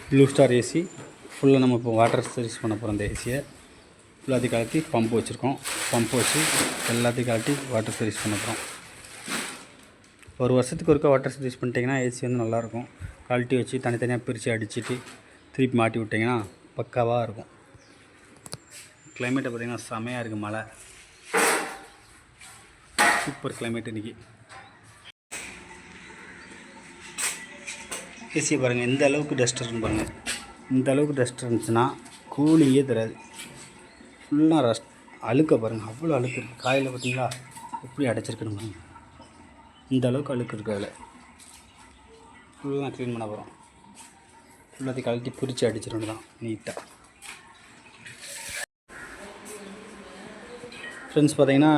Blue star AC ஃபுல்லாக நம்ம இப்போ வாட்டர் சர்வீஸ் பண்ண போகிறோம். இந்த ஏசியை எல்லாத்தையும் கழட்டி பம்பு வச்சுருக்கோம். பம்பு வச்சு எல்லாத்தையும் கழட்டி வாட்டர் சர்வீஸ் பண்ண போகிறோம். ஒரு வருஷத்துக்கு ஒருக்கா வாட்டர் சர்வீஸ் பண்ணிட்டிங்கன்னா ஏசி வந்து நல்லாயிருக்கும். கழட்டி வச்சு தனித்தனியாக பிரித்து அடிச்சுட்டு திருப்பி மாட்டி விட்டிங்கன்னா பக்காவாக இருக்கும். கிளைமேட்டை பார்த்திங்கன்னா செமையாக இருக்குது. மழை சூப்பர் கிளைமேட் இன்றைக்கி. ஏசியை பாருங்கள் எந்த அளவுக்கு டஸ்ட் இருக்குன்னு பாருங்கள். இந்த அளவுக்கு டஸ்ட் இருந்துச்சுன்னா கூலிங்கே தராது. ஃபுல்லாக அழுக்க பாருங்கள், அவ்வளோ அழுக்கு இருக்குது. காயில் பார்த்தீங்களா எப்படி அடைச்சிருக்குன்னு பாருங்கள். இந்த அளவுக்கு அழுக்கு இருக்குது. அதில் ஃபுல்லாக க்ளீன் பண்ண போகிறோம். ஃபுல்லாத்தையும் கழட்டி பிரித்து அடிச்சிடணும் தான் நீட்டாக. ஃப்ரெண்ட்ஸ் பார்த்தீங்கன்னா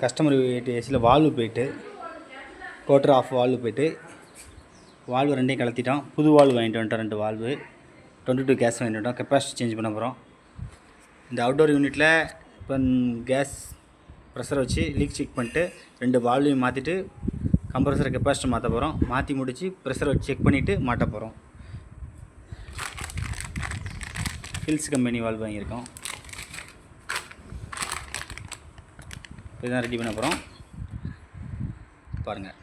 கஸ்டமர் ஏசியில் வால்வு போயிட்டு குவார்ட்டர் ஆஃப் வால்வு போயிட்டு வால்வு ரெண்டையும் கலத்திட்டோம். புது வால்வு வாங்கிட்டு வந்துட்டோம். 2 வால்வு 22 கேஸ் வாங்கிட்டு வந்துட்டோம். கெப்பாசிட்டி சேஞ்ச் பண்ண போகிறோம். இந்த அவுட்டோர் யூனிட்டில் இப்போ கேஸ் ப்ரெஷரை வச்சு லீக் செக் பண்ணிட்டு 2 வால்வையும் மாற்றிட்டு கம்ப்ரஸரை கெப்பாசிட்டி மாற்ற போகிறோம். மாற்றி முடித்து ப்ரெஷரை வச்சு செக் பண்ணிவிட்டு மாட்ட போகிறோம். ஹில்ஸ் கம்பெனி வால்வு வாங்கியிருக்கோம். இதுதான் ரெடி பண்ண போகிறோம். பாருங்கள்.